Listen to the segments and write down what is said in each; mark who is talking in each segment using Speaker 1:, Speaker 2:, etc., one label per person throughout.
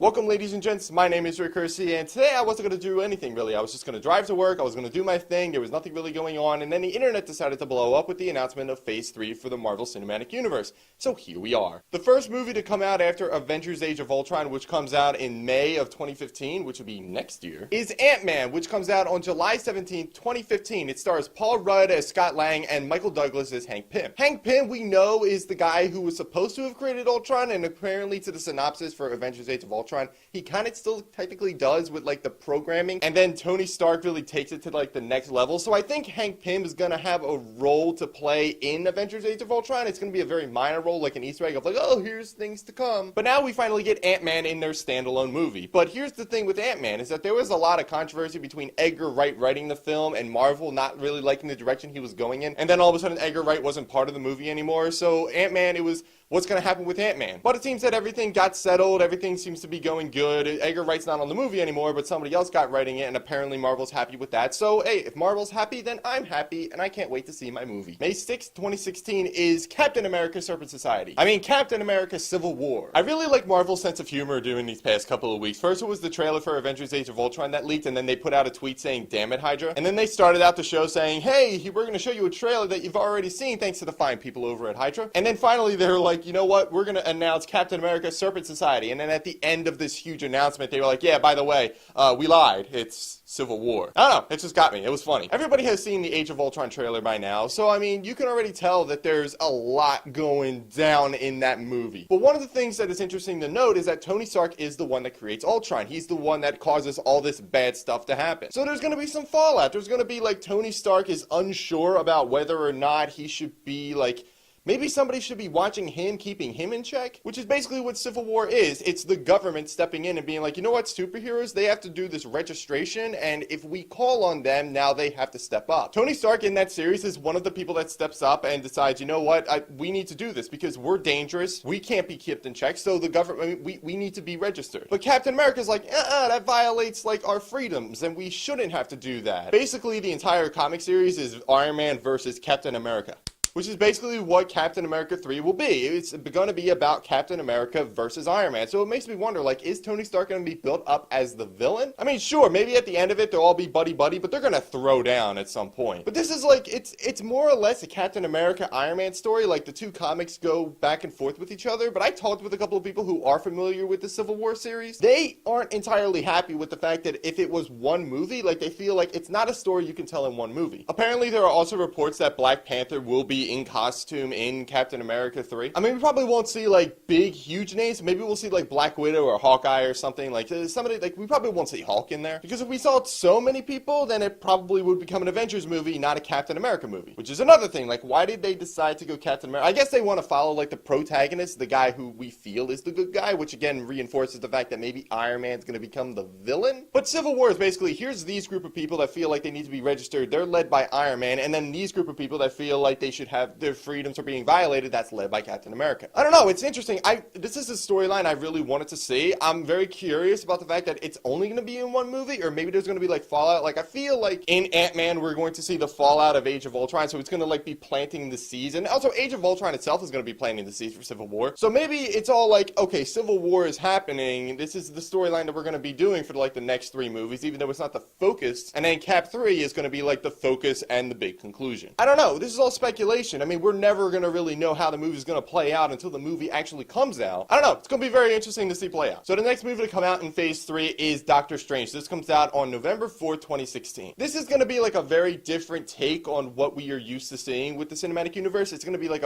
Speaker 1: Welcome, ladies and gents. My name is Curci, and today I wasn't going to do anything really. I was just going to drive to work, I was going to do my thing, there was nothing really going on, and then the internet decided to blow up with the announcement of Phase 3 for the Marvel Cinematic Universe. So here we are. The first movie to come out after Avengers Age of Ultron, which comes out in May of 2015, which would be next year, is Ant-Man, which comes out on July 17th, 2015. It stars Paul Rudd as Scott Lang and Michael Douglas as Hank Pym. Hank Pym, we know, is the guy who was supposed to have created Ultron, and apparently to the synopsis for Avengers Age of Ultron, he kind of still technically does with like the programming, and then Tony Stark really takes it to like the next level. So I think Hank Pym is gonna have a role to play in Avengers Age of Ultron. It's gonna be a very minor role, like an Easter egg of like, oh, here's things to come. But now we finally get Ant-Man in their standalone movie. But here's the thing with Ant-Man, is that there was a lot of controversy between Edgar Wright writing the film and Marvel not really liking the direction he was going in, and then all of a sudden Edgar Wright wasn't part of the movie anymore. So Ant-Man, it was what's going to happen with Ant-Man. But it seems that everything got settled, everything seems to be going good. Edgar Wright's not on the movie anymore, but somebody else got writing it, and apparently Marvel's happy with that. So, hey, if Marvel's happy, then I'm happy, and I can't wait to see my movie. May 6th, 2016 is Captain America Serpent Society. Captain America Civil War. I really like Marvel's sense of humor during these past couple of weeks. First, it was the trailer for Avengers Age of Ultron that leaked, and then they put out a tweet saying, "Damn it, Hydra." And then they started out the show saying, hey, we're going to show you a trailer that you've already seen thanks to the fine people over at Hydra. And then finally, they were like, you know what, we're going to announce Captain America Serpent Society. And then at the end of this huge announcement, they were like, yeah, by the way, we lied. It's Civil War. I don't know. It just got me. It was funny. Everybody has seen the Age of Ultron trailer by now. So, you can already tell that there's a lot going down in that movie. But one of the things that is interesting to note is that Tony Stark is the one that creates Ultron. He's the one that causes all this bad stuff to happen. So there's going to be some fallout. There's going to be like Tony Stark is unsure about whether or not he should be like, maybe somebody should be watching him, keeping him in check, which is basically what Civil War is. It's the government stepping in and being like, you know what, superheroes, they have to do this registration, and if we call on them, now they have to step up. Tony Stark in that series is one of the people that steps up and decides, you know what, we need to do this because we're dangerous, we can't be kept in check, so the government, we need to be registered. But Captain America's like, that violates like our freedoms, and we shouldn't have to do that. Basically, the entire comic series is Iron Man versus Captain America, which is basically what Captain America 3 will be. It's going to be about Captain America versus Iron Man. So it makes me wonder, like, is Tony Stark going to be built up as the villain? Sure, maybe at the end of it, they'll all be buddy-buddy, but they're going to throw down at some point. But this is like, it's more or less a Captain America Iron Man story. Like, the two comics go back and forth with each other, but I talked with a couple of people who are familiar with the Civil War series. They aren't entirely happy with the fact that if it was one movie, like, they feel like it's not a story you can tell in one movie. Apparently, there are also reports that Black Panther will be in costume in Captain America 3. We probably won't see like big huge names. Maybe we'll see like Black Widow or Hawkeye or something, like somebody, like we probably won't see Hulk in there, because if we saw so many people, then it probably would become an Avengers movie, not a Captain America movie, which is another thing. Like, why did they decide to go Captain America? I guess they want to follow like the protagonist, the guy who we feel is the good guy, which again reinforces the fact that maybe Iron Man's going to become the villain. But Civil War is basically, here's these group of people that feel like they need to be registered, they're led by Iron Man, and then these group of people that feel like they should have their freedoms are being violated, that's led by Captain America. I don't know, it's interesting. This is a storyline I really wanted to see. I'm very curious about the fact that it's only going to be in one movie, or maybe there's going to be like fallout. Like, I feel like in Ant-Man we're going to see the fallout of Age of Ultron, so it's going to like be planting the seeds. And also Age of Ultron itself is going to be planting the seeds for Civil War. So maybe it's all like, okay, Civil War is happening, this is the storyline that we're going to be doing for like the next 3 movies, even though it's not the focus, and then Cap 3 is going to be like the focus and the big conclusion. I don't know, this is all speculation. We're never going to really know how the movie is going to play out until the movie actually comes out. I don't know, it's going to be very interesting to see play out. So the next movie to come out in Phase 3 is Doctor Strange. This comes out on November 4th, 2016. This is going to be like a very different take on what we are used to seeing with the cinematic universe. It's going to be like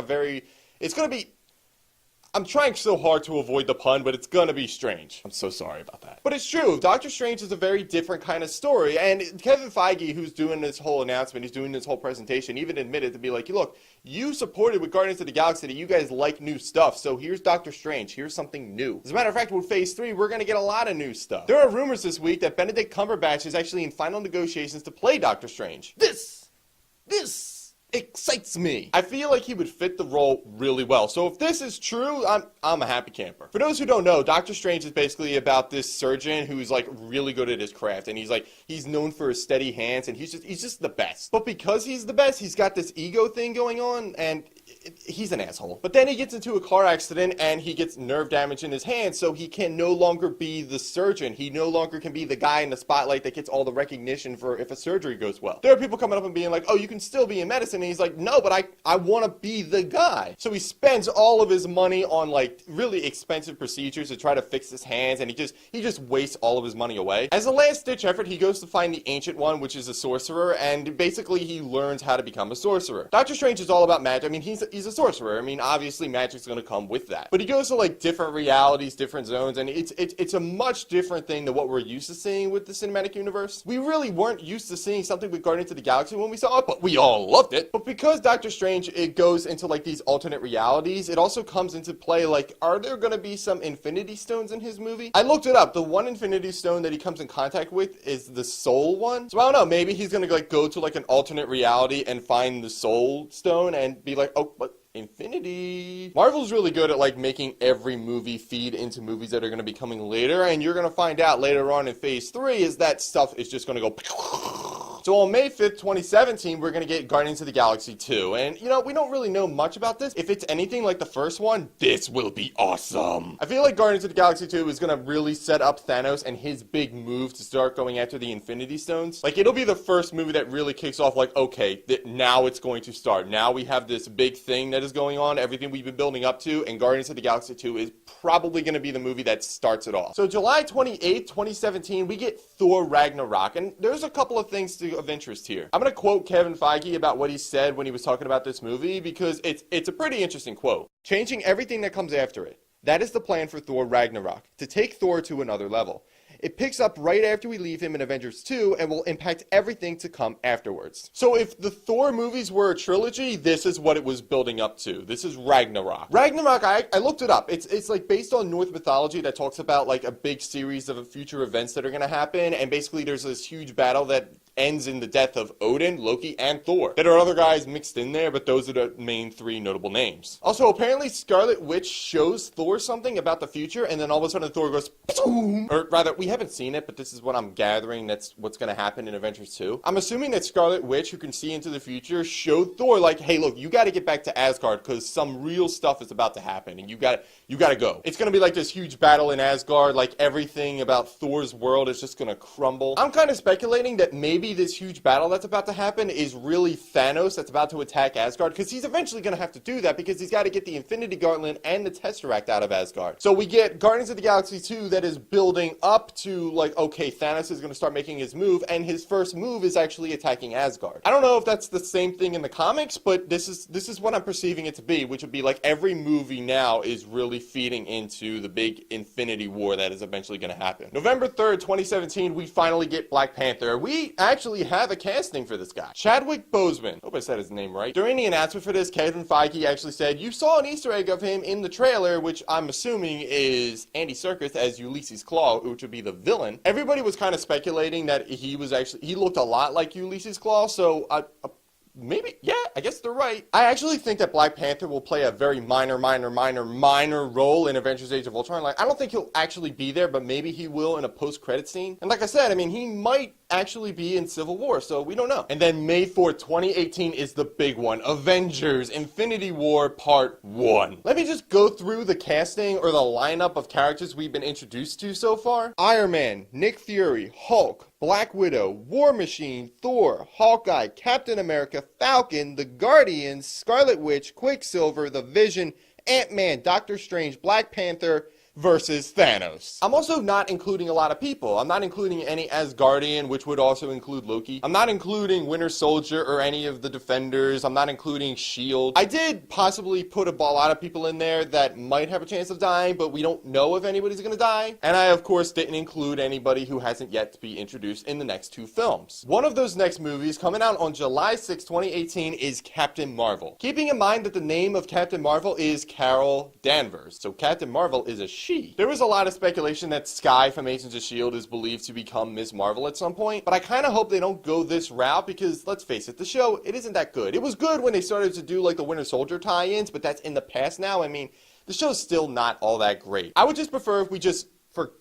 Speaker 1: I'm trying so hard to avoid the pun, but it's gonna be strange. I'm so sorry about that. But it's true, Doctor Strange is a very different kind of story, and Kevin Feige, who's doing this whole announcement, he's doing this whole presentation, even admitted to be like, look, you supported with Guardians of the Galaxy that you guys like new stuff, so here's Doctor Strange, here's something new. As a matter of fact, with Phase 3, we're gonna get a lot of new stuff. There are rumors this week that Benedict Cumberbatch is actually in final negotiations to play Doctor Strange. This excites me. I feel like he would fit the role really well. So if this is true, I'm a happy camper. For those who don't know, Doctor Strange is basically about this surgeon who's like really good at his craft, and he's known for his steady hands, and he's just the best. But because he's the best, he's got this ego thing going on, and he's an asshole. But then he gets into a car accident and he gets nerve damage in his hand, so he can no longer be the surgeon. He no longer can be the guy in the spotlight that gets all the recognition for if a surgery goes well. There are people coming up and being like, oh, you can still be in medicine. And he's like, no, but I want to be the guy. So he spends all of his money on like really expensive procedures to try to fix his hands, and he just wastes all of his money away. As a last-ditch effort, he goes to find the Ancient One, which is a sorcerer, and basically he learns how to become a sorcerer. Doctor Strange is all about magic. I mean, he's a sorcerer. I mean, obviously magic's going to come with that. But he goes to like different realities, different zones, and it's a much different thing than what we're used to seeing with the cinematic universe. We really weren't used to seeing something with Guardians of the Galaxy when we saw it, but we all loved it. But because Doctor Strange, it goes into like these alternate realities, it also comes into play like, are there going to be some Infinity Stones in his movie? I looked it up. The one Infinity Stone that he comes in contact with is the Soul one. So I don't know, maybe he's going to like go to like an alternate reality and find the Soul Stone and be like, oh, but Infinity. Marvel's really good at like making every movie feed into movies that are going to be coming later, and you're going to find out later on in phase 3 is that stuff is just going to go. So on May 5th, 2017, we're going to get Guardians of the Galaxy 2. And, you know, we don't really know much about this. If it's anything like the first one, this will be awesome. I feel like Guardians of the Galaxy 2 is going to really set up Thanos and his big move to start going after the Infinity Stones. Like, it'll be the first movie that really kicks off like, okay, now it's going to start. Now we have this big thing that is going on, everything we've been building up to, and Guardians of the Galaxy 2 is probably going to be the movie that starts it off. So July 28th, 2017, we get Thor Ragnarok. And there's a couple of things of interest here. I'm going to quote Kevin Feige about what he said when he was talking about this movie because it's a pretty interesting quote. Changing everything that comes after it. That is the plan for Thor Ragnarok, to take Thor to another level. It picks up right after we leave him in Avengers 2 and will impact everything to come afterwards. So if the Thor movies were a trilogy, this is what it was building up to. This is Ragnarok. Ragnarok, I looked it up. It's like based on Norse mythology that talks about like a big series of future events that are going to happen, and basically there's this huge battle that ends in the death of Odin, Loki, and Thor. There are other guys mixed in there, but those are the main 3 notable names. Also, apparently Scarlet Witch shows Thor something about the future, and then all of a sudden Thor goes, boom! Or rather, we haven't seen it, but this is what I'm gathering that's what's going to happen in Avengers 2. I'm assuming that Scarlet Witch, who can see into the future, showed Thor like, hey, look, you got to get back to Asgard because some real stuff is about to happen, and you got to go. It's going to be like this huge battle in Asgard, like everything about Thor's world is just going to crumble. I'm kind of speculating that maybe this huge battle that's about to happen is really Thanos that's about to attack Asgard, because he's eventually going to have to do that because he's got to get the Infinity Gauntlet and the Tesseract out of Asgard. So we get Guardians of the Galaxy 2 that is building up to like, okay, Thanos is going to start making his move, and his first move is actually attacking Asgard. I don't know if that's the same thing in the comics, but this is what I'm perceiving it to be, which would be like every movie now is really feeding into the big Infinity War that is eventually going to happen. November 3rd, 2017, we finally get Black Panther. We actually have a casting for this guy. Chadwick Boseman. Hope I said his name right. During the announcement for this, Kevin Feige actually said, you saw an Easter egg of him in the trailer, which I'm assuming is Andy Serkis as Ulysses Klaue, which would be the villain. Everybody was kind of speculating that he looked a lot like Ulysses Klaue, so maybe, yeah, I guess they're right. I actually think that Black Panther will play a very minor role in Avengers Age of Ultron. Like, I don't think he'll actually be there, but maybe he will in a post-credit scene. And like I said, I mean, he might actually be in Civil War, so we don't know. And then May 4th, 2018 is the big one. Avengers Infinity War Part 1. Let me just go through the casting or the lineup of characters we've been introduced to so far. Iron Man, Nick Fury, Hulk, Black Widow, War Machine, Thor, Hawkeye, Captain America, Falcon, the Guardians, Scarlet Witch, Quicksilver, the Vision, Ant-Man, Doctor Strange, Black Panther, versus Thanos. I'm also not including a lot of people. I'm not including any Asgardian, which would also include Loki. I'm not including Winter Soldier or any of the Defenders. I'm not including S.H.I.E.L.D. I did possibly put a lot of people in there that might have a chance of dying, but we don't know if anybody's gonna die. And I, of course, didn't include anybody who hasn't yet to be introduced in the next 2 films. One of those next movies, coming out on July 6, 2018, is Captain Marvel. Keeping in mind that the name of Captain Marvel is Carol Danvers. So Captain Marvel is a she. There was a lot of speculation that Skye from Agents of S.H.I.E.L.D. is believed to become Ms. Marvel at some point, but I kind of hope they don't go this route because, let's face it, the show, it isn't that good. It was good when they started to do like the Winter Soldier tie-ins, but that's in the past now. I mean, the show's still not all that great. I would just prefer if we just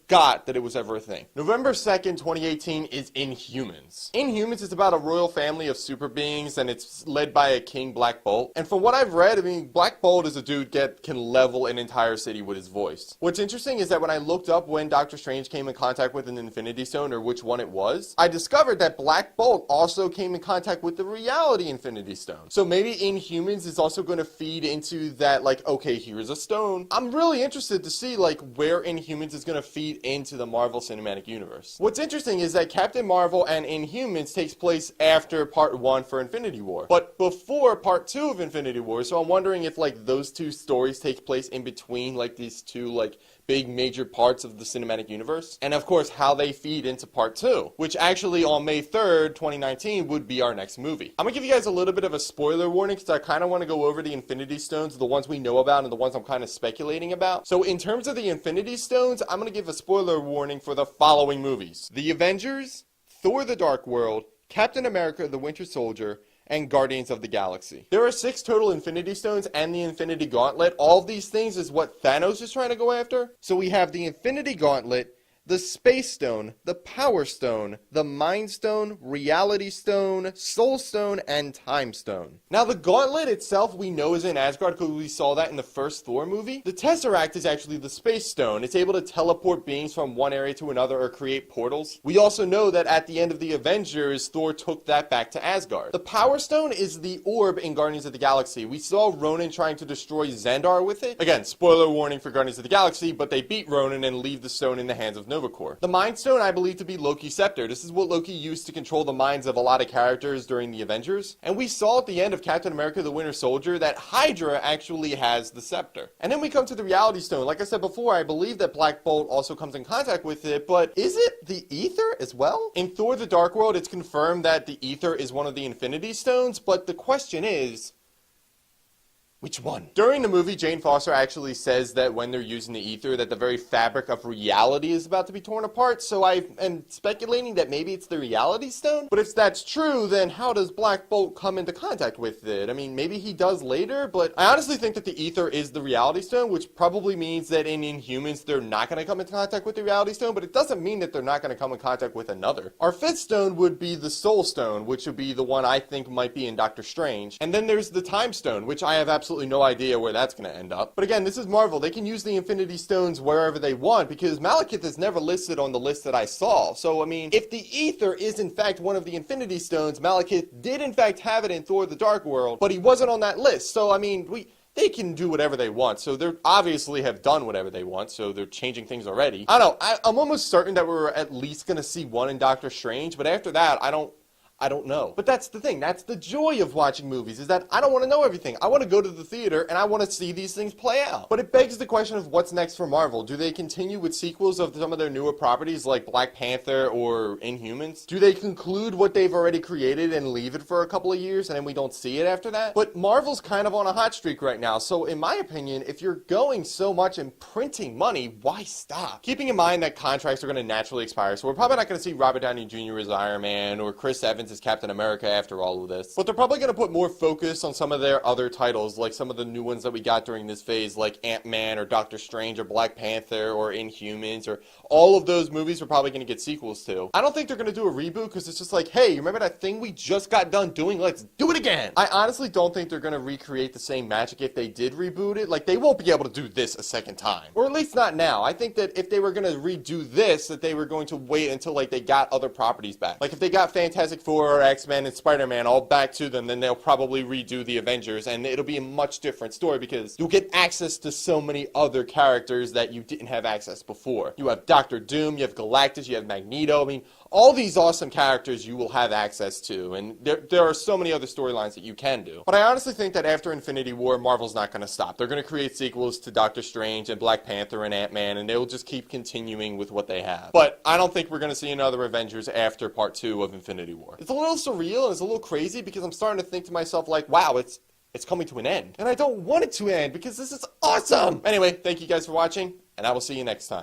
Speaker 1: forgot that it was ever a thing. November 2nd, 2018 is Inhumans. Inhumans is about a royal family of super beings, and it's led by a King Black Bolt. And from what I've read, I mean, Black Bolt is a dude can level an entire city with his voice. What's interesting is that when I looked up when Doctor Strange came in contact with an Infinity Stone, or which one it was, I discovered that Black Bolt also came in contact with the reality Infinity Stone. So maybe Inhumans is also going to feed into that, like, okay, here's a stone. I'm really interested to see, like, where Inhumans is going to feed into the Marvel Cinematic Universe. What's interesting is that Captain Marvel and Inhumans takes place after Part 1 for Infinity War, but before Part 2 of Infinity War, so I'm wondering if, like, those two stories take place in between, like, these two, like, big major parts of the cinematic universe, and of course how they feed into Part 2, which actually on May 3rd, 2019 would be our next movie. I'm gonna give you guys a little bit of a spoiler warning because I kind of want to go over the Infinity Stones, the ones we know about and the ones I'm kind of speculating about. So in terms of the Infinity Stones, I'm gonna give a spoiler warning for the following movies: The Avengers, Thor: The Dark World, Captain America: The Winter Soldier, and Guardians of the Galaxy. There are 6 total Infinity Stones and the Infinity Gauntlet. All of these things is what Thanos is trying to go after. So we have the Infinity Gauntlet, the Space Stone, the Power Stone, the Mind Stone, Reality Stone, Soul Stone, and Time Stone. Now the Gauntlet itself we know is in Asgard because we saw that in the first Thor movie. The Tesseract is actually the Space Stone. It's able to teleport beings from one area to another or create portals. We also know that at the end of the Avengers, Thor took that back to Asgard. The Power Stone is the orb in Guardians of the Galaxy. We saw Ronan trying to destroy Xandar with it. Again, spoiler warning for Guardians of the Galaxy, but they beat Ronan and leave the stone in the hands of Nova Corps. The Mind Stone I believe to be Loki's scepter. This is what Loki used to control the minds of a lot of characters during the Avengers. And we saw at the end of Captain America: The Winter Soldier that Hydra actually has the scepter. And then we come to the Reality Stone. Like I said before, I believe that Black Bolt also comes in contact with it, but is it the Ether as well? In Thor: The Dark World, it's confirmed that the Ether is one of the Infinity Stones, but the question is, which one? During the movie, Jane Foster actually says that when they're using the ether, that the very fabric of reality is about to be torn apart, so I am speculating that maybe it's the Reality Stone? But if that's true, then how does Black Bolt come into contact with it? I mean, maybe he does later, but I honestly think that the ether is the Reality Stone, which probably means that in Inhumans, they're not going to come into contact with the Reality Stone, but it doesn't mean that they're not going to come in contact with another. Our 5th stone would be the Soul Stone, which would be the one I think might be in Doctor Strange. And then there's the Time Stone, which I have absolutely no idea where that's going to end up. But again, this is Marvel. They can use the Infinity Stones wherever they want because Malekith is never listed on the list that I saw. So, I mean, if the Ether is in fact one of the Infinity Stones, Malekith did in fact have it in Thor: The Dark World, but he wasn't on that list. So, I mean, they can do whatever they want. So they obviously have done whatever they want. So they're changing things already. I don't know. I'm almost certain that we're at least going to see one in Doctor Strange. But after that, I don't know. But that's the thing. That's the joy of watching movies, is that I don't want to know everything. I want to go to the theater and I want to see these things play out. But it begs the question of what's next for Marvel. Do they continue with sequels of some of their newer properties like Black Panther or Inhumans? Do they conclude what they've already created and leave it for a couple of years and then we don't see it after that? But Marvel's kind of on a hot streak right now. So in my opinion, if you're going so much and printing money, why stop? Keeping in mind that contracts are going to naturally expire. So we're probably not going to see Robert Downey Jr. as Iron Man or Chris Evans as Captain America after all of this. But they're probably going to put more focus on some of their other titles, like some of the new ones that we got during this phase, like Ant-Man or Doctor Strange or Black Panther or Inhumans, or all of those movies we're probably going to get sequels to. I don't think they're going to do a reboot because it's just like, hey, you remember that thing we just got done doing? Let's do it again. I honestly don't think they're going to recreate the same magic if they did reboot it. Like, they won't be able to do this a second time. Or at least not now. I think that if they were going to redo this, that they were going to wait until, like, they got other properties back. Like, if they got Fantastic Four or X-Men and Spider-Man all back to them, then they'll probably redo the Avengers, and it'll be a much different story because you'll get access to so many other characters that you didn't have access before. You have Doctor Doom, you have Galactus, you have Magneto. I mean, all these awesome characters you will have access to, and there are so many other storylines that you can do. But I honestly think that after Infinity War, Marvel's not going to stop. They're going to create sequels to Doctor Strange and Black Panther and Ant-Man, and they'll just keep continuing with what they have. But I don't think we're going to see another Avengers after Part 2 of Infinity War. It's a little surreal and it's a little crazy because I'm starting to think to myself like, wow, it's coming to an end. And I don't want it to end because this is awesome! Anyway, thank you guys for watching, and I will see you next time.